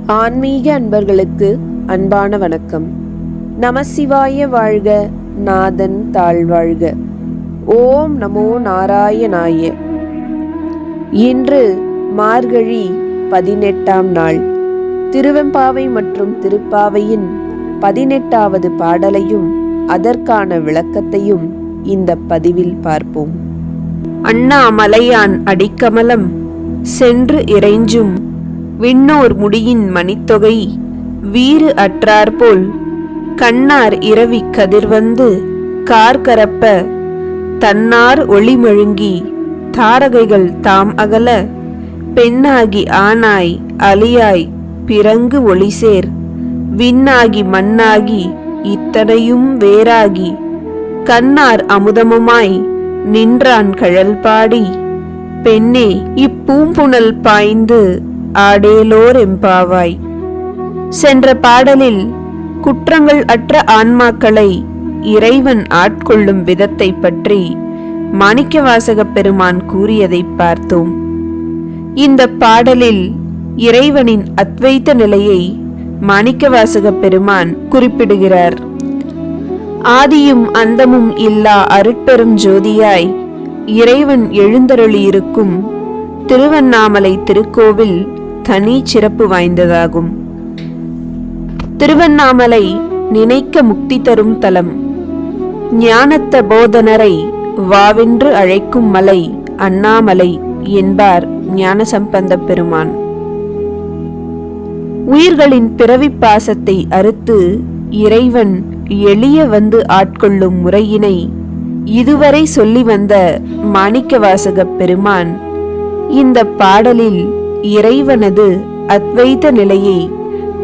ஆன்மீக அன்பர்களுக்கு அன்பான வணக்கம். நமசிவாய வாழ்க, நாதன் தாழ்வாழ்க. ஓம் நமோ நாராயணாய. இன்று மார்கழி 18ஆம் நாள். திருவெம்பாவை மற்றும் திருப்பாவையின் 18வது பாடலையும் அதற்கான விளக்கத்தையும் இந்த பதிவில் பார்ப்போம். அண்ணாமலையான் அடிக்கமலம் சென்று இறைஞ்சும் விண்ணோர் முடியின் மணித்தொகை வீறு அற்றாற்போல் கண்ணார் இரவி கதிர்வந்து கார்கரப்ப தன்னார் ஒளிமழுங்கி தாரகைகள் தாம் அகல பெண்ணாகி ஆனாய் அலியாய் பிறங்கு ஒளிசேர் விண்ணாகி மண்ணாகி இத்தனையும் வேறாகி கண்ணார் அமுதமுமாய் நின்றான் கழல் பாடி பெண்ணே இப்பூம்புணல் பாய்ந்து ஆடேலோர் எம்பாவாய். சென்ற பாடலில் குற்றங்கள் அற்ற ஆன்மாக்களை இறைவன் ஆட்கொள்ளும் விதத்தை பற்றி மாணிக்கவாசகப் பெருமான் கூறியதை பார்த்தோம். இந்த பாடலில் இறைவனின் அத்வைத்த நிலையை மாணிக்கவாசகப் பெருமான் குறிப்பிடுகிறார். ஆதியும் அந்தமும் இல்லா அருட்பெரும் ஜோதியாய் இறைவன் எழுந்தருளியிருக்கும் திருவண்ணாமலை திருக்கோவில் தனி சிறப்பு வாய்ந்ததாகும். திருவண்ணாமலை நினைக்க முக்தி தரும் தலம். ஞானத்த போதனரை வாவென்று அழைக்கும் மலை அண்ணாமலை என்பார் ஞானசம்பந்த பெருமான். உயிர்களின் பிறவி பாசத்தை அறுத்து இறைவன் எளிய வந்து ஆட்கொள்ளும் முறையினை இதுவரை சொல்லி வந்த மாணிக்கவாசகப் பெருமான் இந்த பாடலில் இறைவனது அத்வைத நிலையை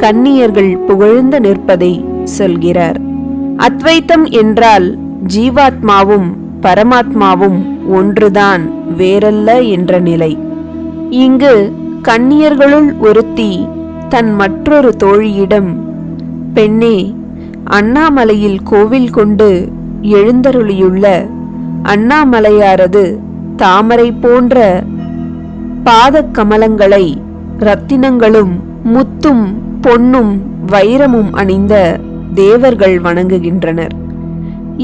கன்னியர்கள் புகழ்ந்து நிற்பதை சொல்கிறார். அத்வைத்தம் என்றால் ஜீவாத்மாவும் பரமாத்மாவும் ஒன்றுதான், வேறல்ல என்ற நிலை. இங்கு கன்னியர்களுள் ஒருத்தி தன் மற்றொரு தோழியிடம், பெண்ணே, அண்ணாமலையில் கோவில் கொண்டு எழுந்தருளியுள்ள அண்ணாமலையாரது தாமரை போன்ற பாத கமலங்களை ரத்தினங்களும் முத்தும் பொன்னும் வைரமும் அணிந்த தேவர்கள் வணங்குகின்றனர்.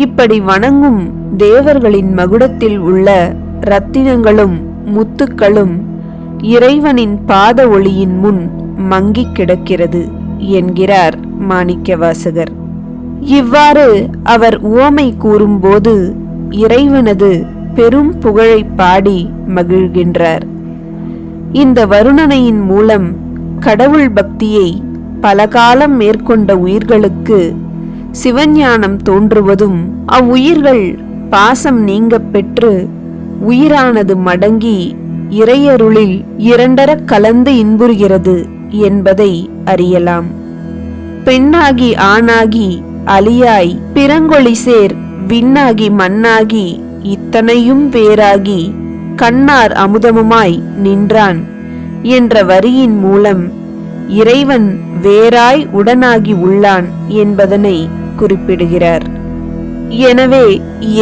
இப்படி வணங்கும் தேவர்களின் மகுடத்தில் உள்ள ரத்தினங்களும் முத்துக்களும் இறைவனின் பாத ஒளியின் முன் மங்கி கிடக்கிறது என்கிறார் மாணிக்கவாசகர். இவ்வாறு அவர் உவமை கூறும்போது இறைவனது பெரும் புகழை பாடி மகிழ்கின்றார். இந்த வருணனையின் மூலம் கடவுள் பக்தியை பல காலம் மேற்கொண்ட உயிர்களுக்கு சிவஞானம் தோன்றுவதும் அவ்வுயிர்கள் பாசம் நீங்க பெற்று உயிரானது மடங்கி இறையருளில் இரண்டரக் கலந்து இன்புறுகிறது என்பதை அறியலாம். பெண்ணாகி ஆணாகி அலியாய் பிறங்கொழிசேர் விண்ணாகி மண்ணாகி இத்தனையும் வேறாகி கண்ணார் அமுதமுமாய் நின்றான் என்ற வரியின் மூலம் இறைவன் வேறாய் உடனாகி உள்ளான் என்பதனை குறிப்பிடுகிறார். எனவே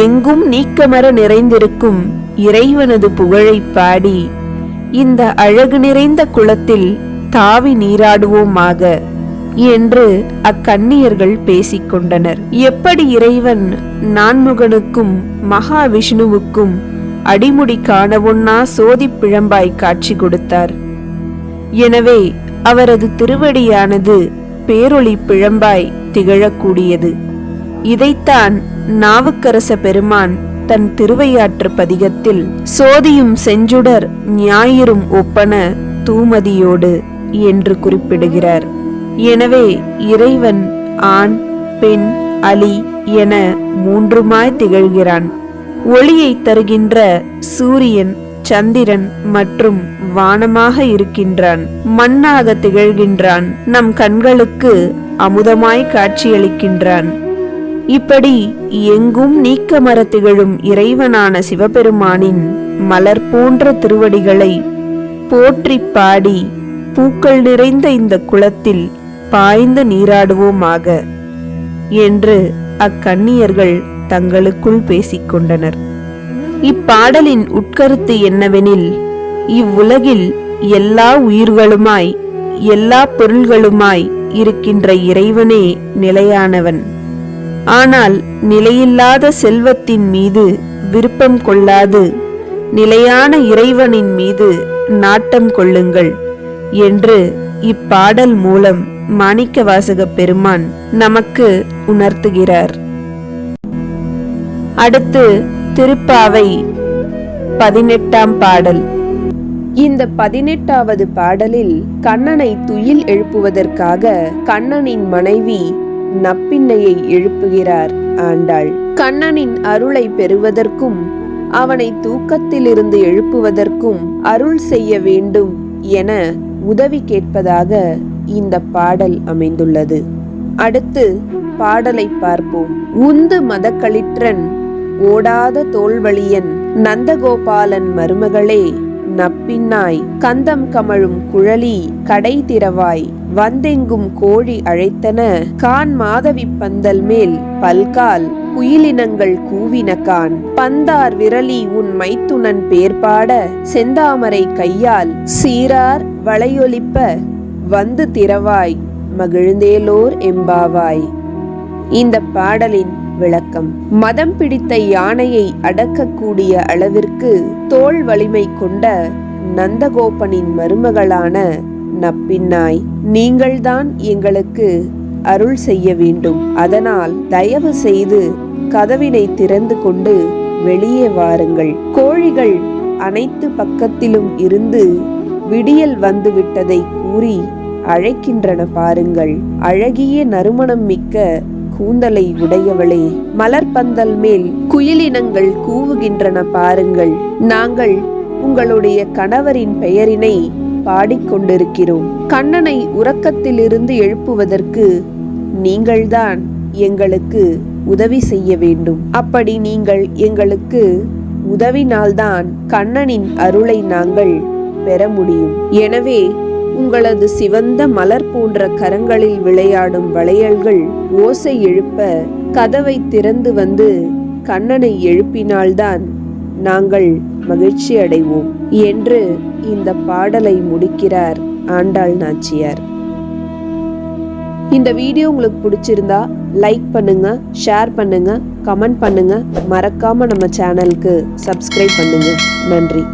எங்கும் நீக்கமர நிறைந்திருக்கும் இறைவனது புகழை பாடி இந்த அழகு நிறைந்த குளத்தில் தாவி நீராடுவோமாக என்று அக்கன்னியர்கள் பேசிக்கொண்டனர். எப்படி இறைவன் நான்முகனுக்கும் மகாவிஷ்ணுவுக்கும் அடிமுடி காணவொன்னா சோதி பிழம்பாய் காட்சி கொடுத்தார். எனவே அவரது திருவடியானது பேரொளி பிழம்பாய் திகழக்கூடியது. இதைத்தான் நாவுக்கரச பெருமான் தன் திருவையாற்று பதிகத்தில் சோதியும் செஞ்சுடர் ஞாயிறும் ஒப்பன தூமதியோடு என்று குறிப்பிடுகிறார். எனவே இறைவன் ஆண் பெண் அலி என மூன்றுமாய் திகழ்கிறான். ஒளியை தருகின்ற சூரியன் சந்திரன் மற்றும் வானமாக இருக்கின்றான். மண்ணாக திகழ்கின்றான். நம் கண்களுக்கு அமுதமாய் காட்சியளிக்கின்றான். இப்படி எங்கும் நீக்கமர திகழும் இறைவனான சிவபெருமானின் மலர் போன்ற திருவடிகளை போற்றி பாடி பூக்கள் நிறைந்த இந்த குளத்தில் பாய்ந்து நீராடுவோமாக என்று அக்கன்னியர்கள் தங்களுக்குள் பேசிக்கொண்டனர். இப்பாடலின் உட்கருத்து என்னவெனில், இவ்வுலகில் எல்லா உயிர்களுமாய் எல்லா பொருள்களுமாய் இருக்கின்ற இறைவனே நிலையானவன். ஆனால் நிலையில்லாத செல்வத்தின் மீது விருப்பம் கொள்ளாது நிலையான இறைவனின் மீது நாட்டம் கொள்ளுங்கள் என்று இப்பாடல் மூலம் மாணிக்கவாசகப் பெருமான் நமக்கு உணர்த்துகிறார். அடுத்து திருப்பாவை 18ஆம் பாடல். இந்த 18வது பாடலில் கண்ணனை துயில் எழுப்புவதற்காக கண்ணனின் மனைவி நப்பின்னையை எழுப்புகிறார் ஆண்டாள். கண்ணனின் அருளை பெறுவதற்கும் அவனை தூக்கத்திலிருந்து எழுப்புவதற்கும் அருள் செய்ய வேண்டும் என உதவி கேட்பதாக இந்த பாடல் அமைந்துள்ளது. அடுத்து பாடலை பார்ப்போம். உந்து மதக்களிற்றன் ஓடாத தோல்வழியன் நந்தகோபாலன் மருமகளே நப்பின்னாய் கந்தம் கமழும் குழலி கடை திறவாய் வந்தெங்கும் கோழி அழைத்தன கான் மாதவி பந்தல் மேல் பல்கால் குயிலினங்கள் கூவினகான் பந்தார் விரலி உன் மைத்துனன் பேர்பாட செந்தாமரை கையால் சீரார் வளையொலிப்ப வந்து திறவாய் மகிழ்ந்தேலோர் எம்பாவாய். இந்த பாடலின் விளக்கம். மதம் பிடித்த யானையை அடக்கக்கூடிய அளவிற்கு தோள் வலிமை கொண்ட நந்தகோபனின் மருமகளான நப்பின்னாய், நீங்கள்தான் எங்களுக்கு அருள் செய்ய வேண்டும். அதனால் தயவு செய்து கதவினை திறந்து கொண்டு வெளியே வாருங்கள். கோழிகள் அனைத்து பக்கத்திலும் இருந்து விடியல் வந்து விட்டதை கூறி அழைக்கின்றன பாருங்கள். அழகிய நறுமணம் மிக்க கூந்தலை உடையவளே, மலர்பந்தல் மேல் குயிலினங்கள் கூவுகின்றன பாருங்கள். நாங்கள் உங்களுடைய கணவரின் பெயரினை பாடிக்கொண்டிருக்கிறோம். கண்ணனை உறக்கத்திலிருந்து எழுப்புவதற்கு நீங்கள்தான் எங்களுக்கு உதவி செய்ய வேண்டும். அப்படி நீங்கள் எங்களுக்கு உதவினால்தான் கண்ணனின் அருளை நாங்கள் பெற முடியும். எனவே உங்களது சிவந்த மலர் போன்ற கரங்களில் விளையாடும் வளையல்கள் ஓசை எழுப்ப கதவை திறந்து வந்து கண்ணனை எழுப்பினால்தான் நாங்கள் மகிழ்ச்சி அடைவோம் என்று இந்த பாடலை முடிக்கிறார் ஆண்டாள் நாச்சியார். இந்த வீடியோ உங்களுக்கு பிடிச்சிருந்தா லைக் பண்ணுங்க, ஷேர் பண்ணுங்க, கமெண்ட் பண்ணுங்க. மறக்காம நம்ம சேனலுக்கு சப்ஸ்கிரைப் பண்ணுங்க. நன்றி.